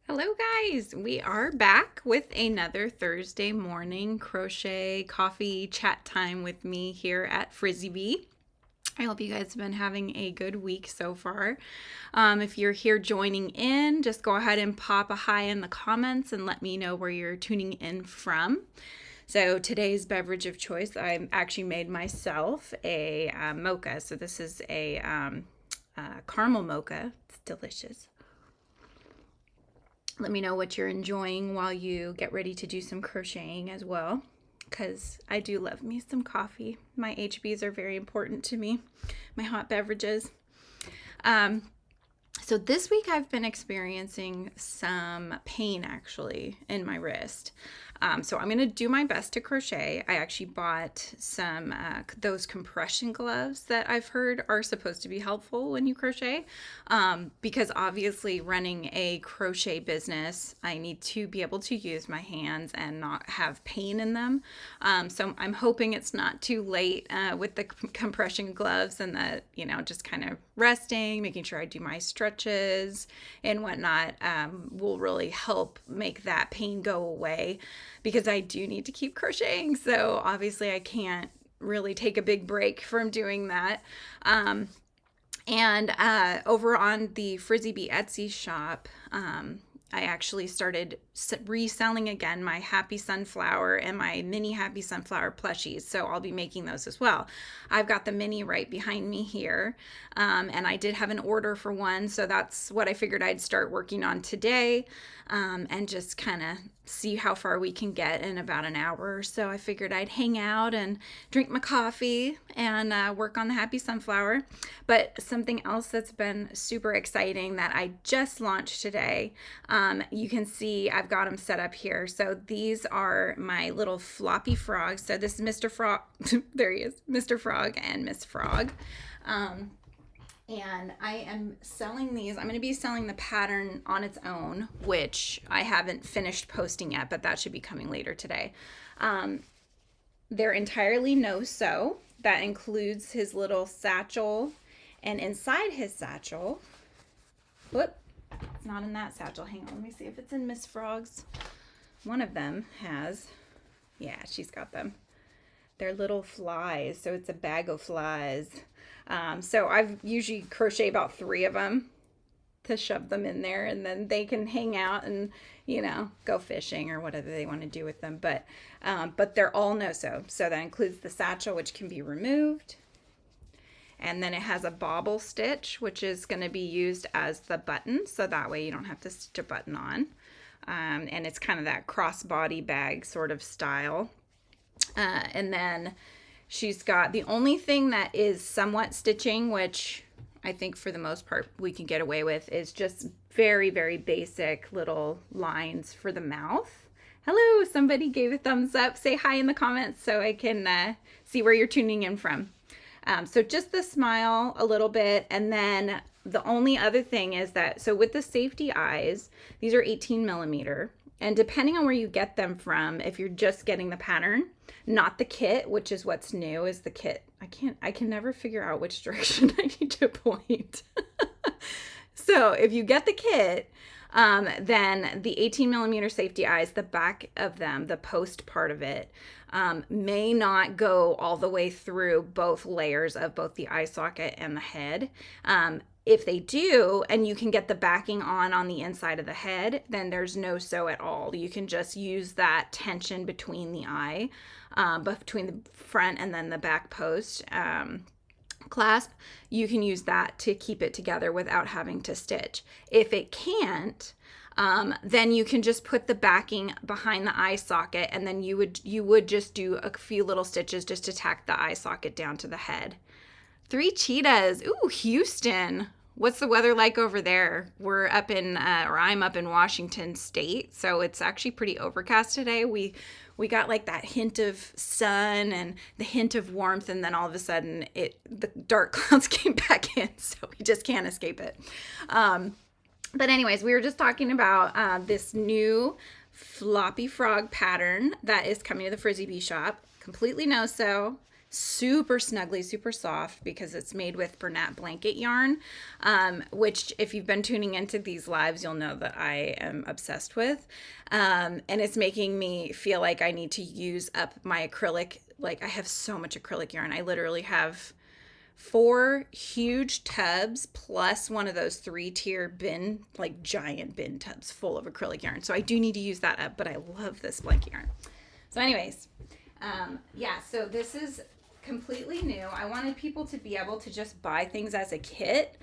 Hello guys, we are back with another Thursday morning crochet coffee chat time with me here at Frizzy Bee. I hope you guys have been having a good week so far. If you're here joining in, just go ahead and pop a hi in the comments and let me know where you're tuning in from. So today's beverage of choice, I actually made myself a mocha. So this is a caramel mocha. It's delicious. Let me know what you're enjoying while you get ready to do some crocheting as well, because I do love me some coffee. My HBs are very important to me, my hot beverages. So this week I've been experiencing some pain actually in my wrist. So I'm going to do my best to crochet. I actually bought some those compression gloves that I've heard are supposed to be helpful when you crochet, because obviously running a crochet business, I need to be able to use my hands and not have pain in them. So I'm hoping it's not too late with the compression gloves, and that, just kind of resting, making sure I do my stretches and whatnot will really help make that pain go away, because I do need to keep crocheting. So obviously I can't really take a big break from doing that. And over on the Frizzy Bee Etsy shop, I actually started reselling again my Happy Sunflower and my mini Happy Sunflower plushies. So I'll be making those as well. I've got the mini right behind me here. And I did have an order for one. So that's what I figured I'd start working on today, and just kind of see how far we can get in about an hour or so. I figured I'd hang out and drink my coffee and work on the Happy Sunflower. But something else that's been super exciting that I just launched today, you can see I've got them set up here. So these are my little floppy frogs. So this is Mr. Frog. There he is, Mr. Frog and Miss Frog. And I am selling these. I'm going to be selling the pattern on its own, which I haven't finished posting yet, but that should be coming later today. They're entirely no-sew. That includes his little satchel, and inside his satchel, whoop, it's not in that satchel. Hang on, let me see if it's in Miss Frog's. One of them has, yeah, she's got them. They're little flies, so it's a bag of flies. So I've usually crochet about 3 of them to shove them in there, and then they can hang out and, go fishing or whatever they want to do with them. But they're all no-sew. So that includes the satchel, which can be removed. And then it has a bobble stitch, which is going to be used as the button. So that way you don't have to stitch a button on. And it's kind of that crossbody bag sort of style. And then she's got the only thing that is somewhat stitching, which I think for the most part we can get away with, is just very, very basic little lines for the mouth. Hello, somebody gave a thumbs up. Say hi in the comments so I can see where you're tuning in from. So just the smile a little bit, and then the only other thing is that, so with the safety eyes, these are 18 millimeter. And depending on where you get them from, if you're just getting the pattern, not the kit, which is what's new, is the kit. I can never figure out which direction I need to point. So if you get the kit, then the 18 millimeter safety eyes, the back of them, the post part of it, may not go all the way through both layers of both the eye socket and the head. If they do, and you can get the backing on the inside of the head, then there's no sew at all. You can just use that tension between the eye, between the front and then the back post clasp. You can use that to keep it together without having to stitch. If it can't, then you can just put the backing behind the eye socket, and then you would just do a few little stitches just to tack the eye socket down to the head. 3 cheetahs. Ooh, Houston. What's the weather like over there? We're up in, or I'm up in Washington State, so it's actually pretty overcast today. We got like that hint of sun and the hint of warmth, and then all of a sudden the dark clouds came back in, so we just can't escape it. But anyways, we were just talking about this new floppy frog pattern that is coming to the Frizzy Bee shop. Completely no-sew. super snuggly, super soft because it's made with Bernat blanket yarn, which if you've been tuning into these lives, you'll know that I am obsessed with. And it's making me feel like I need to use up my acrylic. Like I have so much acrylic yarn. I literally have 4 huge tubs plus one of those 3-tier bin, like giant bin tubs full of acrylic yarn. So I do need to use that up, but I love this blanket yarn. So anyways, yeah, so this is completely new. I wanted people to be able to just buy things as a kit,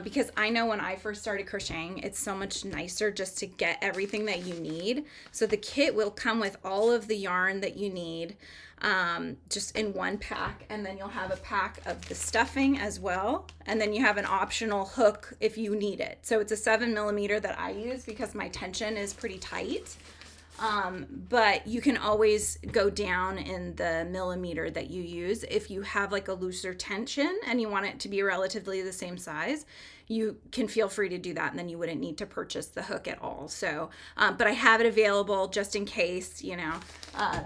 because I know when I first started crocheting, it's so much nicer just to get everything that you need. So the kit will come with all of the yarn that you need, just in one pack, and then you'll have a pack of the stuffing as well, and then you have an optional hook if you need it. So it's a 7mm that I use because my tension is pretty tight, but you can always go down in the millimeter that you use if you have like a looser tension and you want it to be relatively the same size. You can feel free to do that, and then you wouldn't need to purchase the hook at all. So, but I have it available just in case, you know,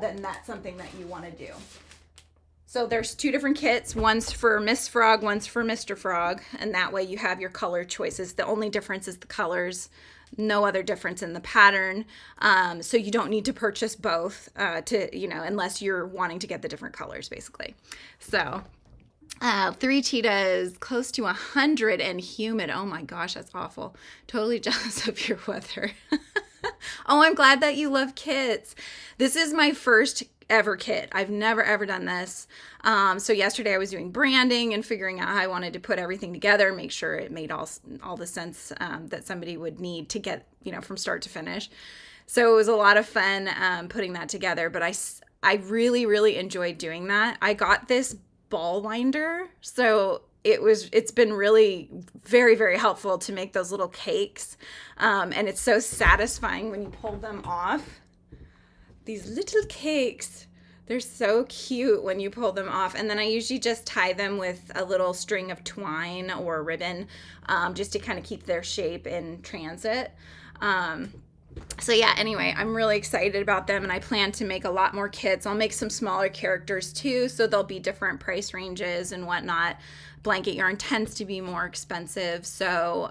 then that's something that you want to do. So there's 2 different kits. One's for Miss Frog, one's for Mr. Frog, and that way you have your color choices. The only difference is the colors. No other difference in the pattern. So you don't need to purchase both, you know, unless you're wanting to get the different colors, basically. So 3 cheetahs, close to 100 and humid. Oh my gosh, that's awful. Totally jealous of your weather. Oh, I'm glad that you love kits. This is my first ever kit. I've never ever done this. So yesterday I was doing branding and figuring out how I wanted to put everything together, make sure it made all the sense that somebody would need to get, you know, from start to finish. So it was a lot of fun putting that together, but I really, really enjoyed doing that. I got this ball winder, so it's been really very, very helpful to make those little cakes, and it's so satisfying when you pull them off. These little cakes, they're so cute when you pull them off. And then I usually just tie them with a little string of twine or ribbon, just to kind of keep their shape in transit. So yeah, anyway, I'm really excited about them, and I plan to make a lot more kits. I'll make some smaller characters too, so there'll be different price ranges and whatnot. Blanket yarn tends to be more expensive, so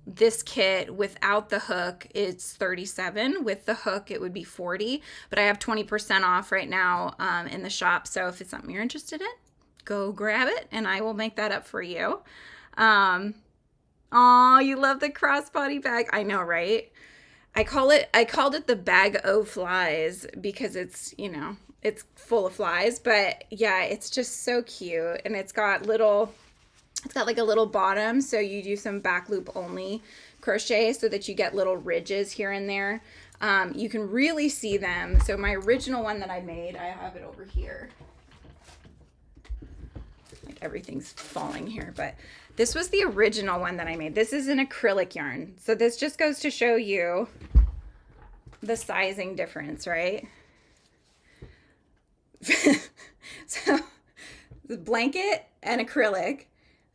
this kit without the hook is $37. With the hook it would be $40, but I have 20% off right now in the shop, so if it's something you're interested in, go grab it and I will make that up for you. Aw, you love the crossbody bag. I know, right? I called it the bag o' flies because it's, you know, it's full of flies, but yeah, it's just so cute. And it's got like a little bottom, so you do some back loop only crochet so that you get little ridges here and there. You can really see them. So my original one that I made, I have it over here. Like everything's falling here, but this was the original one that I made. This is an acrylic yarn. So this just goes to show you the sizing difference, right? So the blanket and acrylic,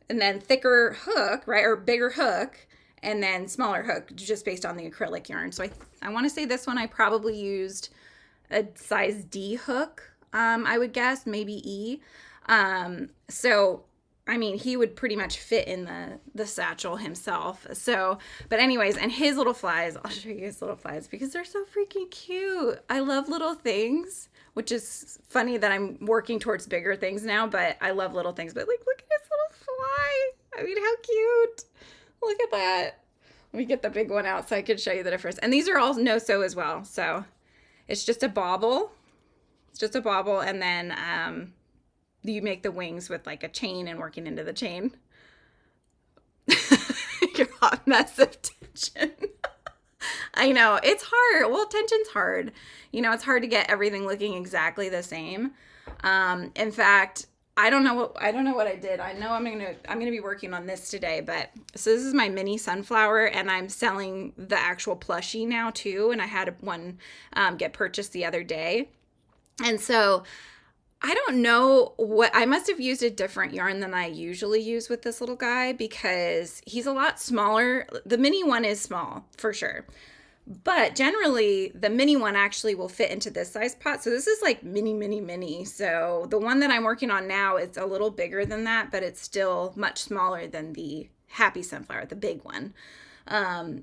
and then thicker hook, right? Or bigger hook, and then smaller hook just based on the acrylic yarn. So I want to say this one I probably used a size D hook, I would guess, maybe E. So I mean, he would pretty much fit in the satchel himself. So, but anyways, and his little flies, I'll show you his little flies because they're so freaking cute. I love little things, which is funny that I'm working towards bigger things now, but I love little things. But like, look at his little fly. I mean, how cute. Look at that. Let me get the big one out so I can show you the difference. And these are all no-sew as well. So it's just a bauble. It's just a bauble, and then, you make the wings with like a chain and working into the chain. Your hot mess of tension. I know, it's hard. Well, tension's hard. You know, it's hard to get everything looking exactly the same. In fact, I don't know what I did. I know I'm gonna be working on this today, but so this is my mini sunflower, and I'm selling the actual plushie now too. And I had one get purchased the other day, and so I don't know I must have used a different yarn than I usually use with this little guy because he's a lot smaller. The mini one is small for sure, But generally, the mini one actually will fit into this size pot. So this is like mini, mini, mini. So the one that I'm working on now is a little bigger than that, but it's still much smaller than the Happy Sunflower, the big one.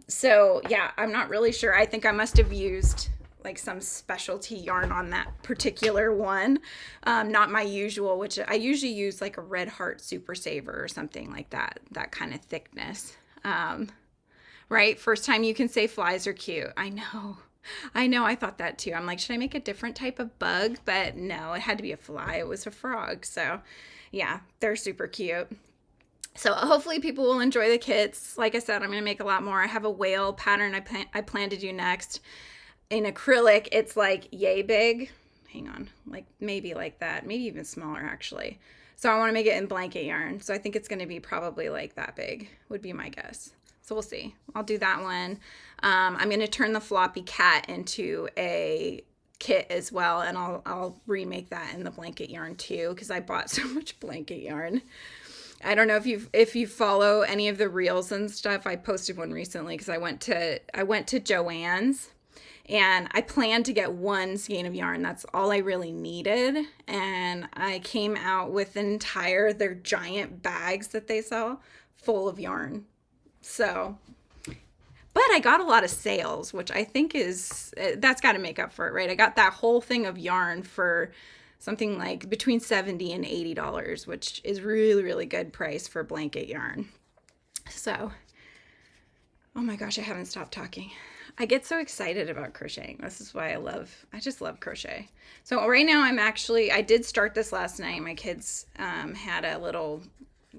So yeah, I'm not really sure. I think I must have used like some specialty yarn on that particular one. Not my usual, which I usually use like a Red Heart Super Saver or something like that, that kind of thickness. Right? First time you can say flies are cute. I know. I thought that too. I'm like, should I make a different type of bug? But no, it had to be a fly. It was a frog. So yeah, they're super cute. So hopefully people will enjoy the kits. Like I said, I'm going to make a lot more. I have a whale pattern I plan to do next. In acrylic, it's like yay big. Hang on. Like maybe like that. Maybe even smaller actually. So I want to make it in blanket yarn. So I think it's going to be probably like that big would be my guess. So we'll see. I'll do that one. I'm going to turn the floppy cat into a kit as well, and I'll remake that in the blanket yarn too, because I bought so much blanket yarn. I don't know if you follow any of the reels and stuff. I posted one recently because I went to Joann's, and I planned to get one skein of yarn. That's all I really needed, and I came out with their giant bags that they sell full of yarn. So, but I got a lot of sales, which I think that's got to make up for it, right? I got that whole thing of yarn for something like between $70 and $80, which is really, really good price for blanket yarn. So, oh my gosh, I haven't stopped talking. I get so excited about crocheting. This is why I just love crochet. So right now I did start this last night. My kids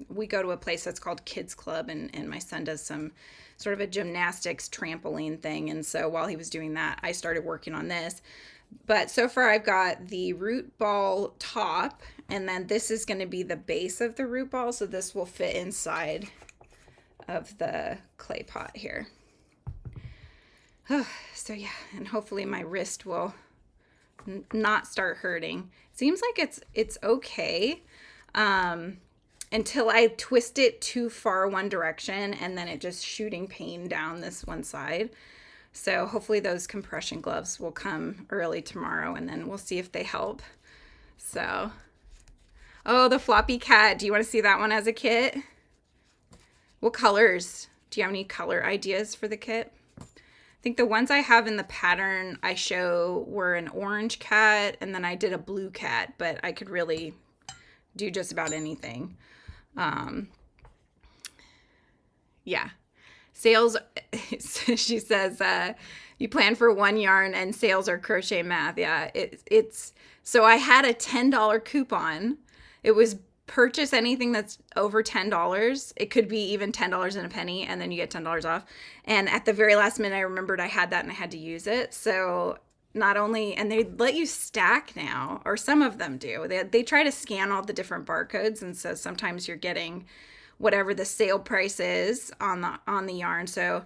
we go to a place that's called Kids Club, and my son does some sort of a gymnastics trampoline thing. And so while he was doing that, I started working on this. But so far I've got the root ball top, and then this is going to be the base of the root ball. So this will fit inside of the clay pot here. So yeah, and hopefully my wrist will not start hurting. Seems like it's okay. Until I twist it too far one direction, and then it just shooting pain down this one side. So hopefully those compression gloves will come early tomorrow, and then we'll see if they help. So, oh, the floppy cat. Do you want to see that one as a kit? What colors? Do you have any color ideas for the kit? I think the ones I have in the pattern I show were an orange cat, and then I did a blue cat, but I could really do just about anything. Yeah. Sales, she says, you plan for one yarn and sales are crochet math. Yeah, so I had a $10 coupon. It was purchase anything that's over $10. It could be even $10 and a penny, and then you get $10 off. And at the very last minute, I remembered I had that and I had to use it. So not only, and they let you stack now, or some of them do. They try to scan all the different barcodes, and so sometimes you're getting whatever the sale price is on the yarn. So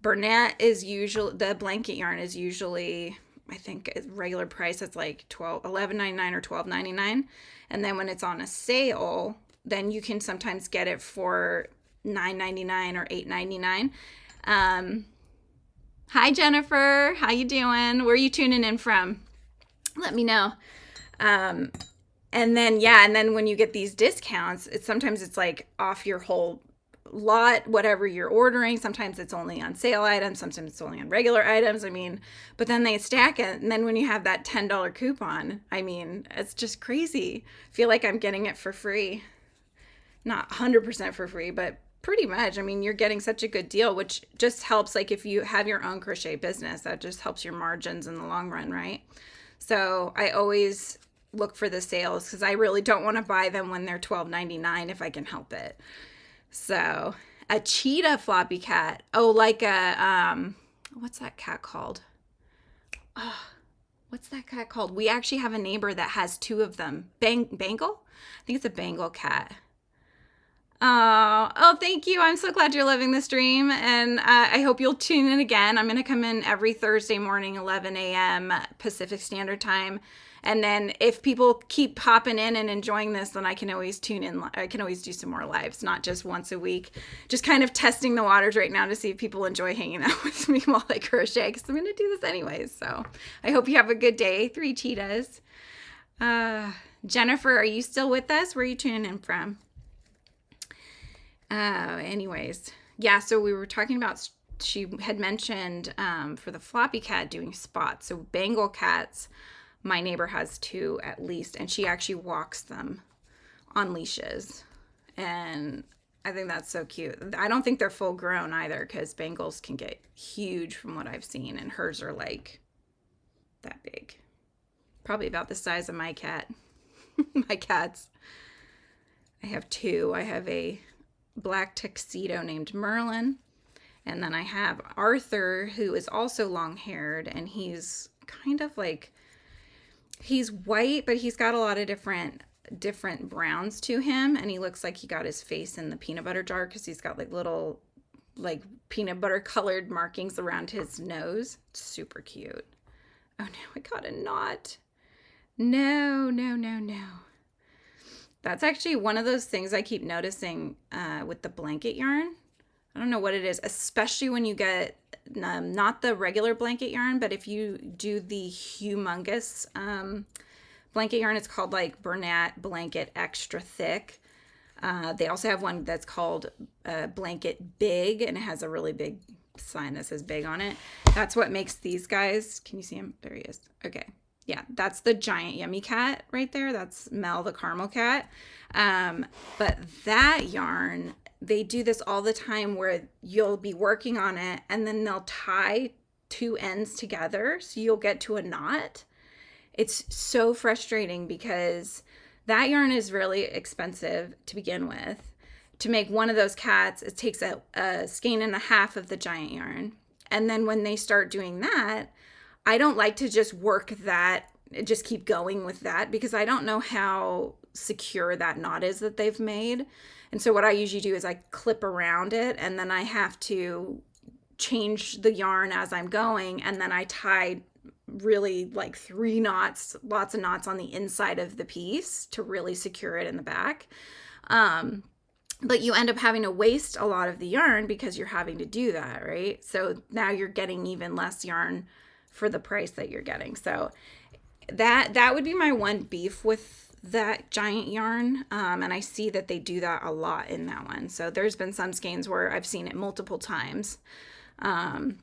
Burnett is usually, the blanket yarn is usually, I think regular price, it's like $11.99 or $12.99. And then when it's on a sale, then you can sometimes get it for $9.99 or $8.99. Hi Jennifer, how you doing? Where are you tuning in from? Let me know. And then when you get these discounts, sometimes it's like off your whole lot, whatever you're ordering. Sometimes it's only on sale items, sometimes it's only on regular items. I mean, but then they stack it, and then when you have that $10 coupon, I mean, it's just crazy. I feel like I'm getting it for free. Not 100% for free, but pretty much. I mean, you're getting such a good deal, which just helps, like if you have your own crochet business, that just helps your margins in the long run, right? So I always look for the sales because I really don't want to buy them when they're $12.99 if I can help it. So a cheetah floppy cat. Oh, like a, what's that cat called? Oh, what's that cat called? We actually have a neighbor that has two of them. Bengal? I think it's a Bengal cat. Oh, thank you. I'm so glad you're loving the stream, and I hope you'll tune in again. I'm going to come in every Thursday morning, 11 a.m. Pacific Standard Time. And then if people keep popping in and enjoying this, then I can always tune in. I can always do some more lives, not just once a week. Just kind of testing the waters right now to see if people enjoy hanging out with me while I crochet, because I'm going to do this anyways. So I hope you have a good day. 3 cheetahs. Jennifer, are you still with us? Where are you tuning in from? Anyways, yeah, so we were talking about, she had mentioned for the floppy cat doing spots. So Bengal cats, my neighbor has 2 at least, and she actually walks them on leashes. And I think that's so cute. I don't think they're full grown either, because Bengals can get huge from what I've seen, and hers are like that big. Probably about the size of my cat. My cats. I have 2. I have a black tuxedo named Merlin, and then I have Arthur, who is also long-haired, and he's kind of like, he's white, but he's got a lot of different browns to him, and he looks like he got his face in the peanut butter jar, because he's got like little like peanut butter colored markings around his nose. It's super cute. Oh no, I got a knot. No. That's actually one of those things I keep noticing with the blanket yarn. I don't know what it is, especially when you get not the regular blanket yarn, but if you do the humongous blanket yarn, it's called like Bernat Blanket Extra Thick. They also have one that's called Blanket Big, and it has a really big sign that says big on it. That's what makes these guys. Can you see him? There he is. Okay. Yeah, that's the giant yummy cat right there. That's Mel, the caramel cat. But that yarn, they do this all the time where you'll be working on it and then they'll tie 2 ends together so you'll get to a knot. It's so frustrating because that yarn is really expensive to begin with. To make one of those cats, it takes a skein and a half of the giant yarn. And then when they start doing that, I don't like to just work that, just keep going with that, because I don't know how secure that knot is that they've made. And so what I usually do is I clip around it, and then I have to change the yarn as I'm going, and then I tie really like 3 knots, lots of knots on the inside of the piece to really secure it in the back. But you end up having to waste a lot of the yarn because you're having to do that, right? So now you're getting even less yarn for the price that you're getting. So that would be my one beef with that giant yarn. And I see that they do that a lot in that one. So there's been some skeins where I've seen it multiple times. And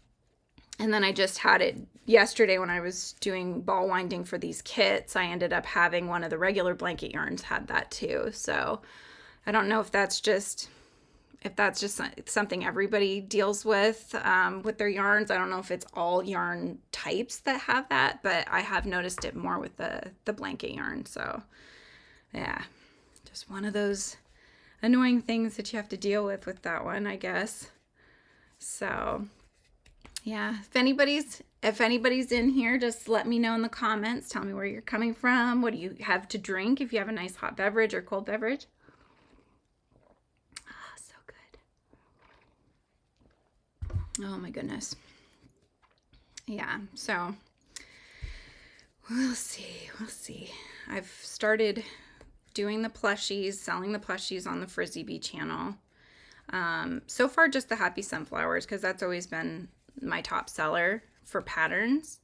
then I just had it yesterday when I was doing ball winding for these kits. I ended up having one of the regular blanket yarns had that too. So I don't know if that's just something everybody deals with their yarns. I don't know if it's all yarn types that have that, but I have noticed it more with the blanket yarn. So yeah, just one of those annoying things that you have to deal with that one, I guess. So yeah, if anybody's in here, just let me know in the comments. Tell me where you're coming from. What do you have to drink if you have a nice hot beverage or cold beverage? Oh my goodness. Yeah, so we'll see. I've started doing the plushies, selling the plushies on the Frizzy Bee channel. So far just the Happy Sunflowers, because that's always been my top seller for patterns.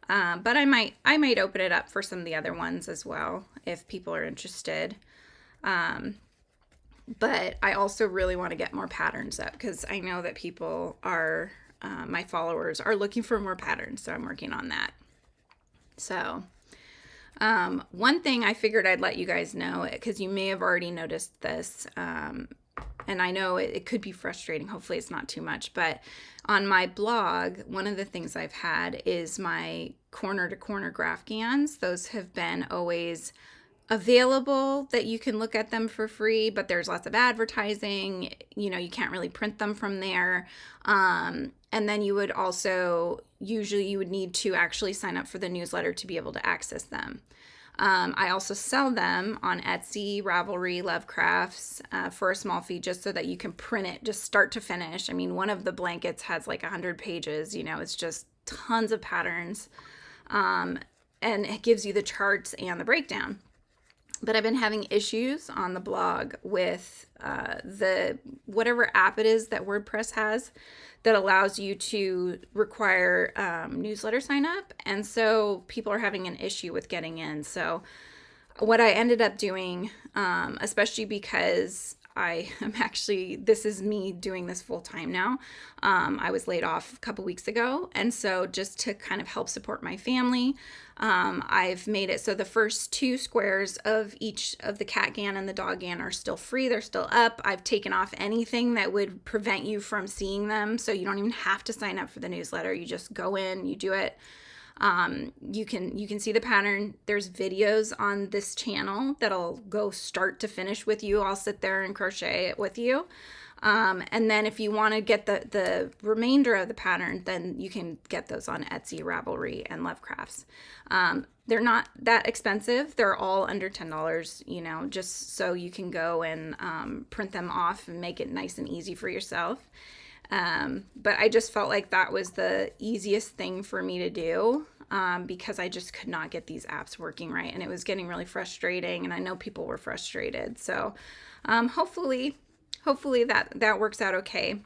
But I might open it up for some of the other ones as well if people are interested. But I also really want to get more patterns up, because I know that people are, my followers are looking for more patterns. So I'm working on that. So one thing I figured I'd let you guys know, because you may have already noticed this, and I know it could be frustrating. Hopefully it's not too much. But on my blog, one of the things I've had is my corner to corner Grafgans. Those have been always available that you can look at them for free, but there's lots of advertising. You know, you can't really print them from there. And then you would also, usually you would need to actually sign up for the newsletter to be able to access them. I also sell them on Etsy, Ravelry, Lovecrafts for a small fee, just so that you can print it just start to finish. I mean, one of the blankets has like 100 pages, you know, it's just tons of patterns. And it gives you the charts and the breakdown. But I've been having issues on the blog with the whatever app it is that WordPress has that allows you to require newsletter sign up. And so people are having an issue with getting in. So what I ended up doing, especially because I am actually, this is me doing this full time now. I was laid off a couple weeks ago. And so just to kind of help support my family, I've made it so the first 2 squares of each of the cat gan and the dog gan are still free. They're still up. I've taken off anything that would prevent you from seeing them. So you don't even have to sign up for the newsletter. You just go in, you do it. You can see the pattern. There's videos on this channel that'll go start to finish with you. I'll sit there and crochet it with you. And then if you want to get the remainder of the pattern, then you can get those on Etsy, Ravelry, and Lovecrafts. They're not that expensive. They're all under $10, you know, just so you can go and print them off and make it nice and easy for yourself. But I just felt like that was the easiest thing for me to do because I just could not get these apps working right. And it was getting really frustrating. And I know people were frustrated. So hopefully that works out okay.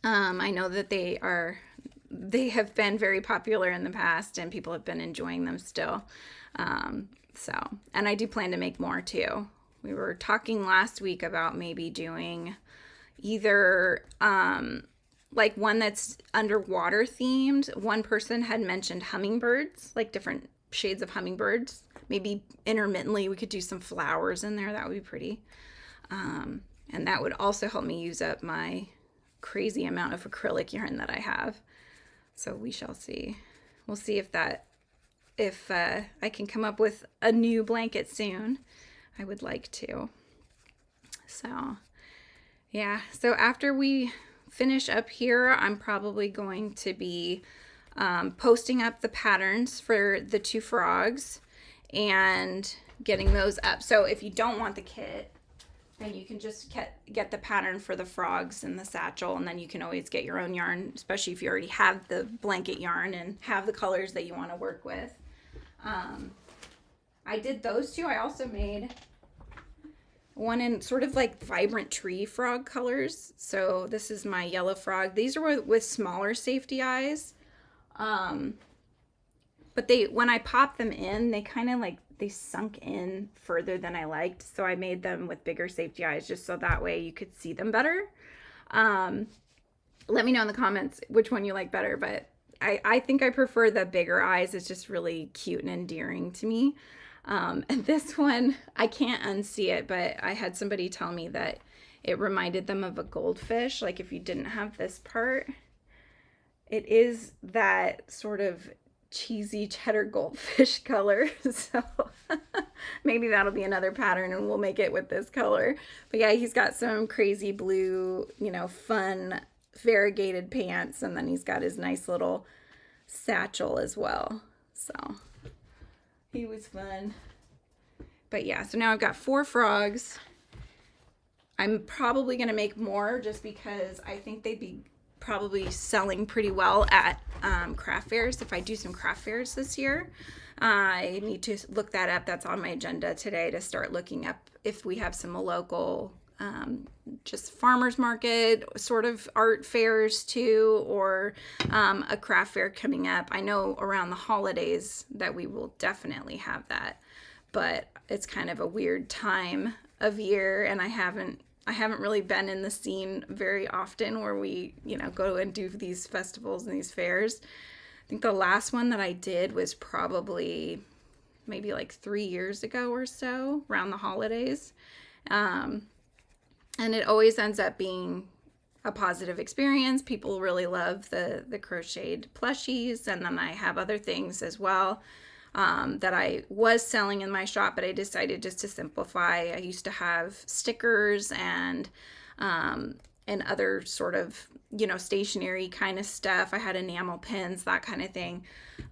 I know that they have been very popular in the past and people have been enjoying them still. And I do plan to make more too. We were talking last week about maybe doing either like one that's underwater themed. One person had mentioned hummingbirds, like different shades of hummingbirds. Maybe intermittently we could do some flowers in there. That would be pretty. And that would also help me use up my crazy amount of acrylic yarn that I have. So we shall see. We'll see if I can come up with a new blanket soon. I would like to. So yeah, so after we finish up here, I'm probably going to be posting up the patterns for the 2 frogs and getting those up. So if you don't want the kit, then you can just get the pattern for the frogs and the satchel, and then you can always get your own yarn, especially if you already have the blanket yarn and have the colors that you want to work with. I did those 2. I also made one in sort of like vibrant tree frog colors. So this is my yellow frog. These are with smaller safety eyes. But when I popped them in, they kind of like, they sunk in further than I liked. So I made them with bigger safety eyes just so that way you could see them better. Let me know in the comments which one you like better, but I think I prefer the bigger eyes. It's just really cute and endearing to me. And this one, I can't unsee it, but I had somebody tell me that it reminded them of a goldfish. Like if you didn't have this part, it is that sort of cheesy cheddar goldfish color. So maybe that'll be another pattern and we'll make it with this color. But yeah, he's got some crazy blue, you know, fun variegated pants, and then he's got his nice little satchel as well. So he was fun. But yeah, so now I've got 4 frogs. I'm probably going to make more just because I think they'd be probably selling pretty well at craft fairs. If I do some craft fairs this year, I need to look that up. That's on my agenda today, to start looking up if we have some local just farmers market sort of art fairs too, or a craft fair coming up. I know around the holidays that we will definitely have that, but it's kind of a weird time of year, and I haven't really been in the scene very often where we, you know, go and do these festivals and these fairs. I think the last one that I did was probably maybe like 3 years ago or so, around the holidays. And it always ends up being a positive experience. People really love the crocheted plushies. And then I have other things as well that I was selling in my shop, but I decided just to simplify. I used to have stickers and other sort of you know, stationery kind of stuff. I had enamel pins, that kind of thing,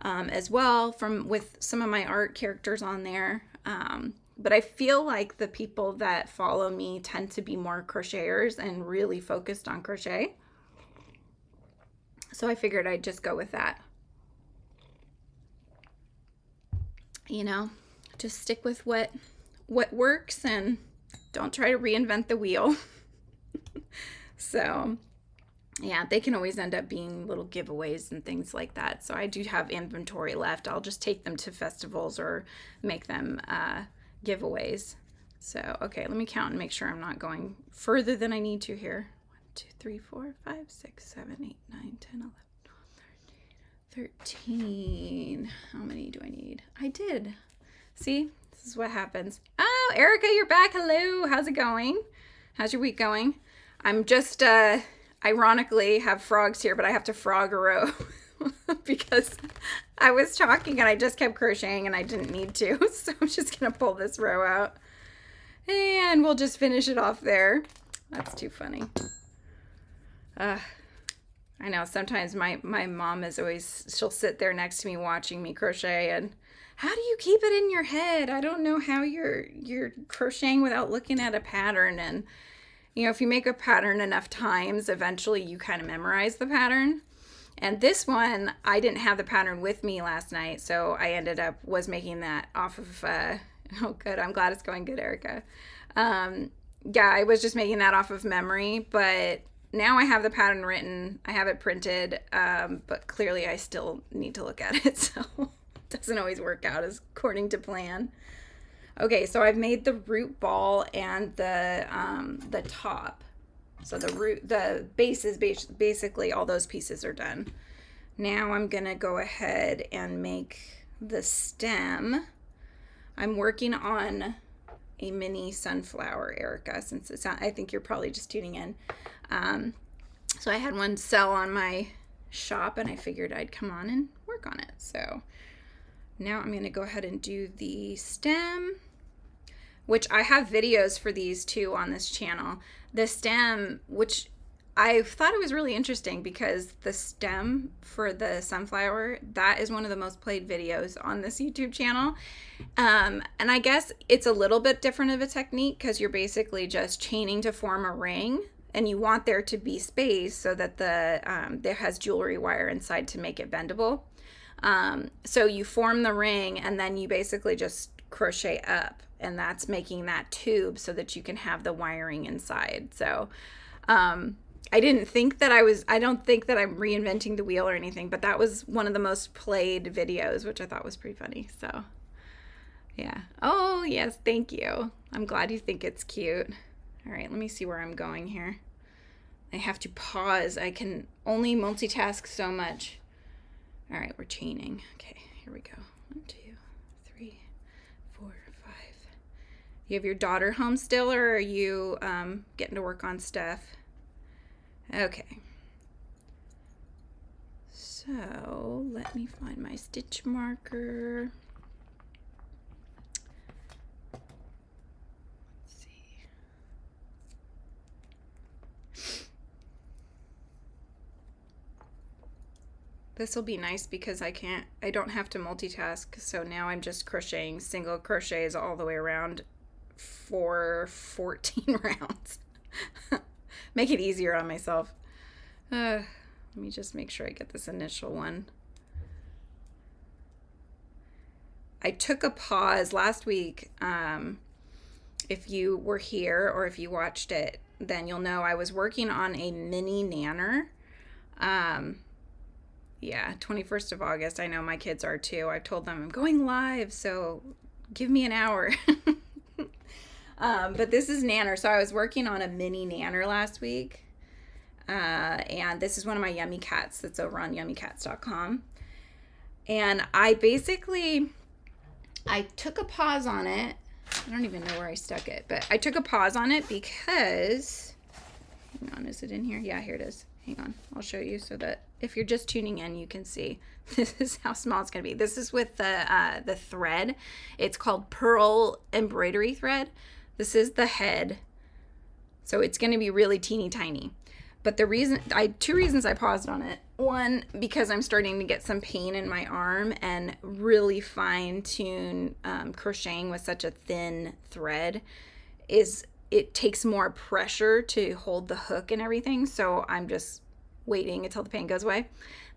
as well, with some of my art characters on there. But I feel like the people that follow me tend to be more crocheters and really focused on crochet. So I figured I'd just go with that. You know, just stick with what works and don't try to reinvent the wheel. So yeah, they can always end up being little giveaways and things like that. So I do have inventory left. I'll just take them to festivals or make them giveaways. So, okay, let me count and make sure I'm not going further than I need to here. 1, 2, 3, 4, 5, 6, 7, 8, 9, 10, 11, 12, 13. How many do I need? I did. See, this is what happens. Oh, Erica, you're back. Hello. How's it going? How's your week going? I'm just, ironically have frogs here, but I have to frog a row because I was talking and I just kept crocheting and I didn't need to. So I'm just going to pull this row out and we'll just finish it off there. That's too funny. I know sometimes my mom is always, she'll sit there next to me watching me crochet and how do you keep it in your head? I don't know how you're crocheting without looking at a pattern. And you know, if you make a pattern enough times, eventually you kind of memorize the pattern. And this one, I didn't have the pattern with me last night, so I was making that off of, oh good, I'm glad it's going good, Erica. Yeah, I was just making that off of memory, but now I have the pattern written, I have it printed, but clearly I still need to look at it, so it doesn't always work out as according to plan. Okay, so I've made the root ball and the top. So the base is basically all those pieces are done. Now I'm gonna go ahead and make the stem. I'm working on a mini sunflower, Erica, since I think you're probably just tuning in. So I had one sell on my shop and I figured I'd come on and work on it. So now I'm gonna go ahead and do the stem, which I have videos for these too on this channel. The stem, which I thought it was really interesting because the stem for the sunflower, that is one of the most played videos on this YouTube channel. And I guess it's a little bit different of a technique because you're basically just chaining to form a ring and you want there to be space so that there has jewelry wire inside to make it bendable. So you form the ring and then you basically just crochet up, and that's making that tube so that you can have the wiring inside. So I don't think that I'm reinventing the wheel or anything, but that was one of the most played videos, which I thought was pretty funny. So yeah. Oh yes, thank you. I'm glad you think it's cute. All right, let me see where I'm going here. I have to pause. I can only multitask so much. All right, we're chaining. Okay, here we go. 1, 2, 3, 4, 5. You have your daughter home still, or are you getting to work on stuff? Okay. So let me find my stitch marker. Let's see. This will be nice because I don't have to multitask. So now I'm just crocheting single crochets all the way around for 14 rounds. Make it easier on myself. Let me just make sure I get this initial one. I took a pause last week. If you were here or if you watched it, then you'll know I was working on a mini nanner. Yeah, 21st of August. I know my kids are too. I told them I'm going live, so give me an hour. But this is nanner. So I was working on a mini nanner last week. And this is one of my Yummy Cats that's over on yummycats.com. And I took a pause on it. I don't even know where I stuck it, but I took a pause on it because, hang on, is it in here? Yeah, here it is. Hang on, I'll show you so that if you're just tuning in, you can see. This is how small it's gonna be. This is with the thread. It's called pearl embroidery thread. This is the head. So it's gonna be really teeny tiny. But two reasons I paused on it. One, because I'm starting to get some pain in my arm, and really fine tune crocheting with such a thin thread it takes more pressure to hold the hook and everything. So I'm just waiting until the pain goes away.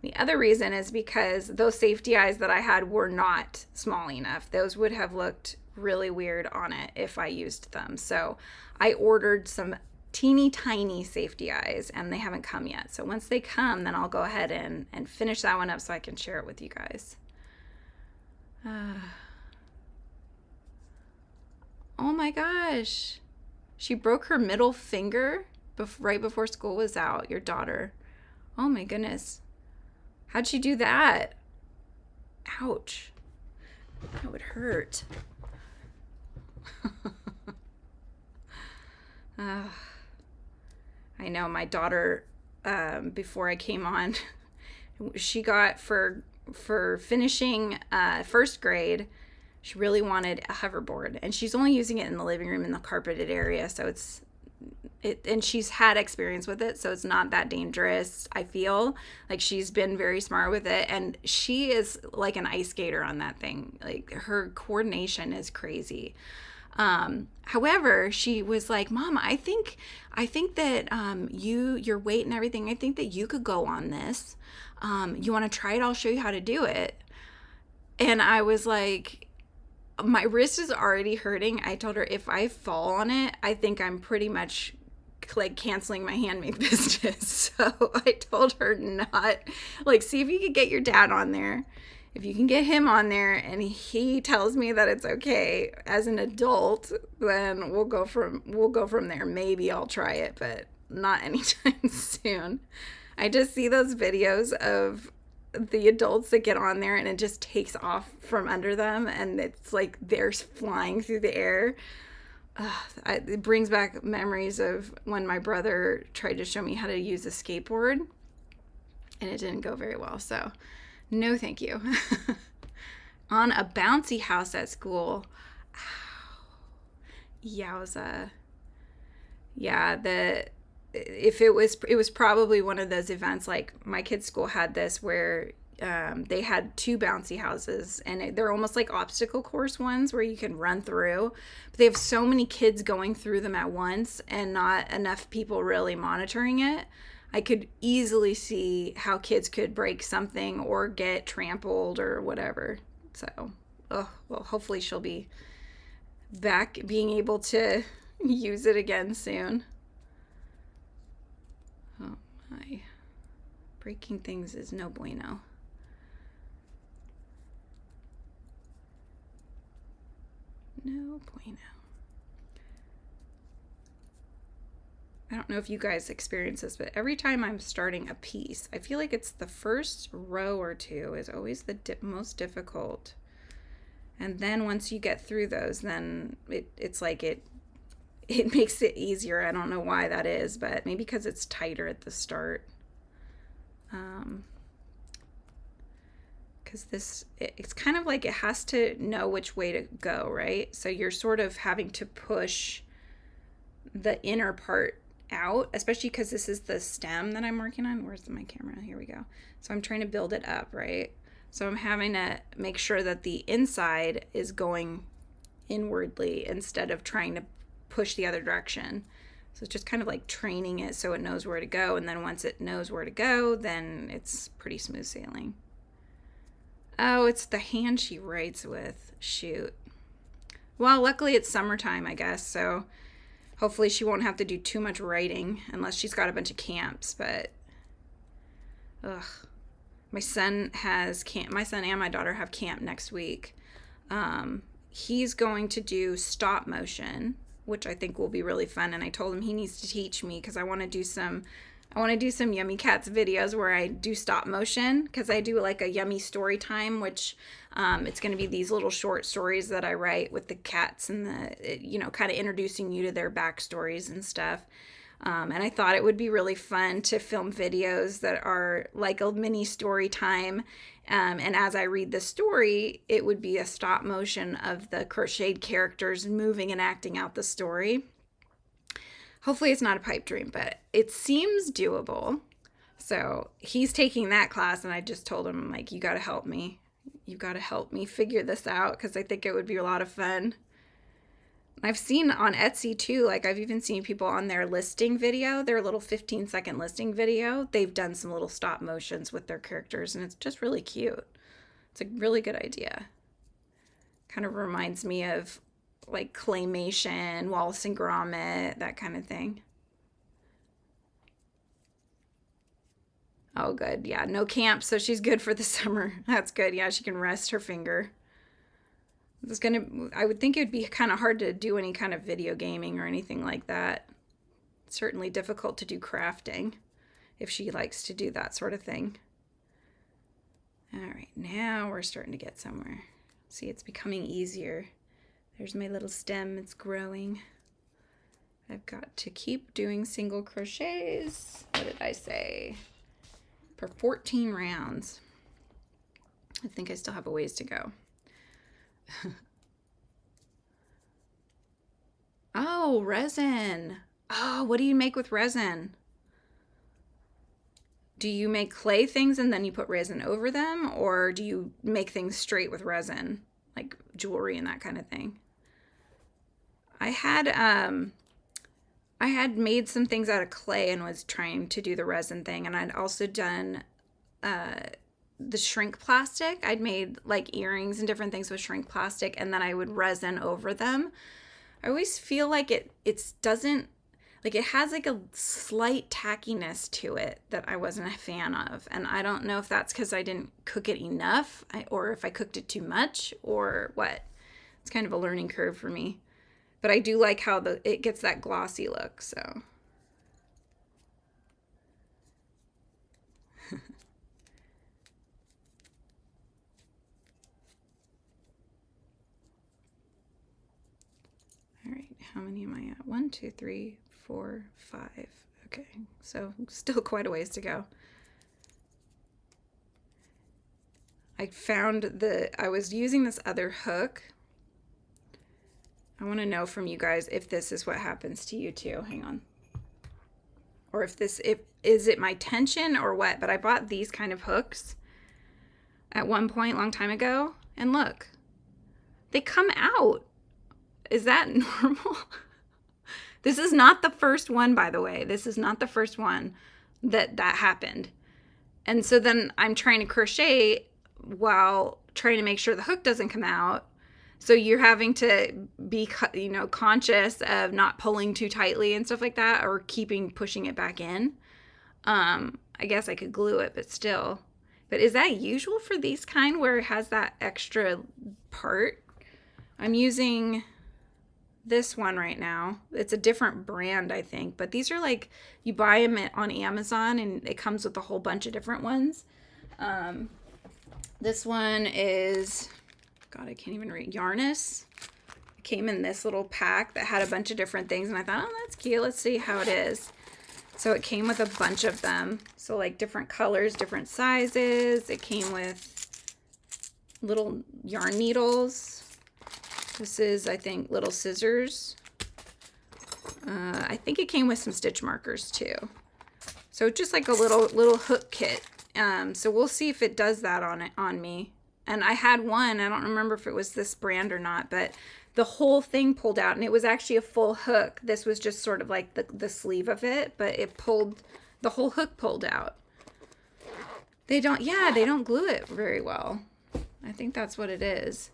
The other reason is because those safety eyes that I had were not small enough. Those would have looked really weird on it if I used them. So I ordered some teeny tiny safety eyes, and they haven't come yet. So once they come, then I'll go ahead and finish that one up so I can share it with you guys. Oh my gosh. She broke her middle finger right before school was out, your daughter. Oh my goodness. How'd she do that? Ouch. That would hurt. I know my daughter, before I came on, she got for finishing first grade, she really wanted a hoverboard, and she's only using it in the living room in the carpeted area. So and she's had experience with it, so it's not that dangerous. I feel like she's been very smart with it, and she is like an ice skater on that thing. Like, her coordination is crazy. However, she was like, Mom, I think that your weight and everything, I think that you could go on this. You want to try it? I'll show you how to do it. And I was like, my wrist is already hurting. I told her, if I fall on it, I think I'm pretty much like canceling my handmade business. So I told her not, like, see if you could get your dad on there. If you can get him on there and he tells me that it's okay as an adult, then we'll go from there. Maybe I'll try it, but not anytime soon. I just see those videos of the adults that get on there and it just takes off from under them, and it's like they're flying through the air. It brings back memories of when my brother tried to show me how to use a skateboard, and it didn't go very well. So no thank you. On a bouncy house at school. Ow. Yowza. Yeah, it was probably one of those events, like my kids' school had this where they had two bouncy houses, and they're almost like obstacle course ones where you can run through, but they have so many kids going through them at once and not enough people really monitoring it. I could easily see how kids could break something or get trampled or whatever. So, well, hopefully she'll be back being able to use it again soon. Oh my. Breaking things is no bueno. No bueno. I don't know if you guys experience this, but every time I'm starting a piece, I feel like it's the first row or two is always the most difficult. And then once you get through those, then it's like it makes it easier. I don't know why that is, but maybe because it's tighter at the start. Because it's kind of like it has to know which way to go, right? So you're sort of having to push the inner part out, especially because this is the stem that I'm working on. Where's my camera? Here we go. So I'm trying to build it up, right? So I'm having to make sure that the inside is going inwardly instead of trying to push the other direction. So it's just kind of like training it so it knows where to go, and then once it knows where to go, then it's pretty smooth sailing. Oh, it's the hand she writes with. Shoot. Well, luckily it's summertime, I guess, so hopefully she won't have to do too much writing unless she's got a bunch of camps, but my son and my daughter have camp next week. He's going to do stop motion, which I think will be really fun, and I told him he needs to teach me because I want to do some Yummy Cats videos where I do stop motion, because I do like a Yummy story time, which it's going to be these little short stories that I write with the cats and kind of introducing you to their backstories and stuff. And I thought it would be really fun to film videos that are like a mini story time. And as I read the story, it would be a stop motion of the crocheted characters moving and acting out the story. Hopefully it's not a pipe dream, but it seems doable. So he's taking that class, and I just told him, I'm like, you got to help me. You got to help me figure this out, because I think it would be a lot of fun. I've seen on Etsy too, like I've even seen people on their listing video, their little 15-second listing video, they've done some little stop motions with their characters, and it's just really cute. It's a really good idea. Kind of reminds me of like claymation, Wallace and Gromit, that kind of thing. Oh, good. Yeah, no camp, so she's good for the summer. That's good. Yeah, she can rest her finger. I would think it would be kind of hard to do any kind of video gaming or anything like that. It's certainly difficult to do crafting if she likes to do that sort of thing. All right, now we're starting to get somewhere. See, it's becoming easier. There's my little stem, it's growing. I've got to keep doing single crochets. What did I say? For 14 rounds. I think I still have a ways to go. Oh, resin. Oh, what do you make with resin? Do you make clay things and then you put resin over them, or do you make things straight with resin, like jewelry and that kind of thing? I had made some things out of clay and was trying to do the resin thing, and I'd also done the shrink plastic. I'd made like earrings and different things with shrink plastic, and then I would resin over them. I always feel like it doesn't, like it has like a slight tackiness to it that I wasn't a fan of. And I don't know if that's because I didn't cook it enough, or if I cooked it too much, or what. It's kind of a learning curve for me. But I do like how it gets that glossy look, so. All right, how many am I at? 1, 2, 3, 4, 5. Okay, so still quite a ways to go. I was using this other hook. I want to know from you guys if this is what happens to you too. Hang on. Or is it my tension or what? But I bought these kind of hooks at one point, long time ago, and look, they come out. Is that normal? This is not the first one, by the way. This is not the first one that happened. And so then I'm trying to crochet while trying to make sure the hook doesn't come out. So you're having to be, conscious of not pulling too tightly and stuff like that, or pushing it back in. I guess I could glue it, but still. But is that usual for these kind where it has that extra part? I'm using this one right now. It's a different brand, I think, but these are like, you buy them on Amazon and it comes with a whole bunch of different ones. This one is, God, I can't even read, Yarnus. It came in this little pack that had a bunch of different things, and I thought, oh, that's cute. Let's see how it is. So it came with a bunch of them. So like different colors, different sizes. It came with little yarn needles. This is, I think, little scissors. I think it came with some stitch markers too. So just like a little hook kit. So we'll see if it does that on me. And I had one, I don't remember if it was this brand or not, but the whole thing pulled out, and it was actually a full hook. This was just sort of like the sleeve of it, but the whole hook pulled out. They don't glue it very well. I think that's what it is.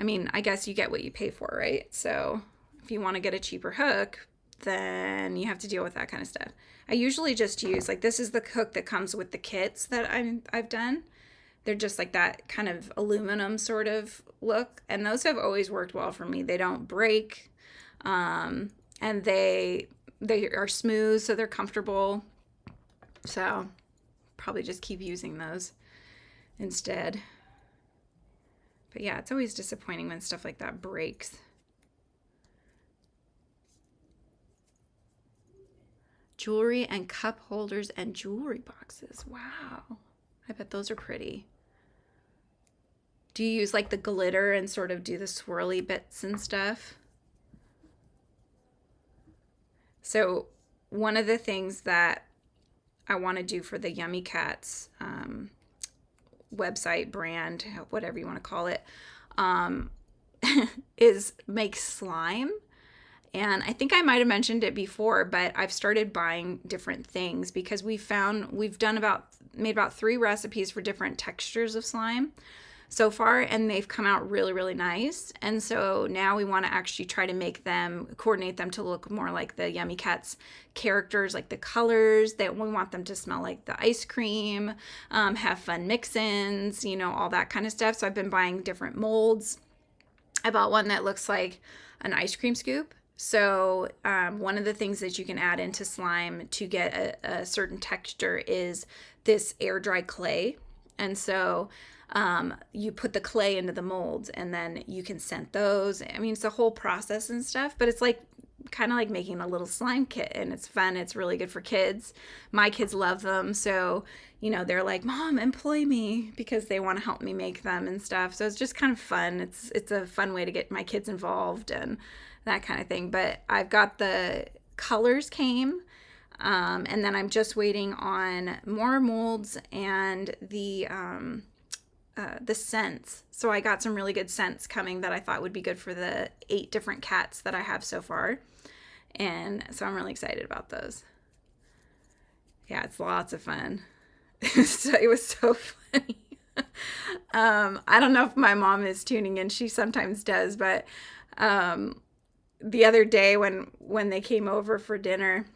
I mean, I guess you get what you pay for, right? So if you want to get a cheaper hook, then you have to deal with that kind of stuff. I usually just use, like, this is the hook that comes with the kits that I've done. They're just like that kind of aluminum sort of look. And those have always worked well for me. They don't break. And they are smooth, so they're comfortable. So probably just keep using those instead. But yeah, it's always disappointing when stuff like that breaks. Jewelry and cup holders and jewelry boxes. Wow. I bet those are pretty. Do you use like the glitter and sort of do the swirly bits and stuff? So one of the things that I want to do for the Yummy Cats website, brand, whatever you want to call it, um, is make slime. And I think I might have mentioned it before, but I've started buying different things because made about 3 recipes for different textures of slime so far, and they've come out really, really nice. And so now we want to actually try to coordinate them to look more like the Yummy Cats characters, like the colors. That we want them to smell like the ice cream, have fun mix-ins, all that kind of stuff. So I've been buying different molds. I bought one that looks like an ice cream scoop. So one of the things that you can add into slime to get a certain texture is this air dry clay. And so you put the clay into the molds and then you can scent those. I mean, it's a whole process and stuff, but it's like kind of like making a little slime kit, and it's fun. It's really good for kids. My kids love them. So, they're like, Mom, employ me, because they want to help me make them and stuff. So it's just kind of fun. It's a fun way to get my kids involved and that kind of thing. But I've got the colors came. And then I'm just waiting on more molds and the scents. So I got some really good scents coming that I thought would be good for the 8 different cats that I have so far. And so I'm really excited about those. Yeah, it's lots of fun. It was so funny. I don't know if my mom is tuning in. She sometimes does, but the other day when they came over for dinner,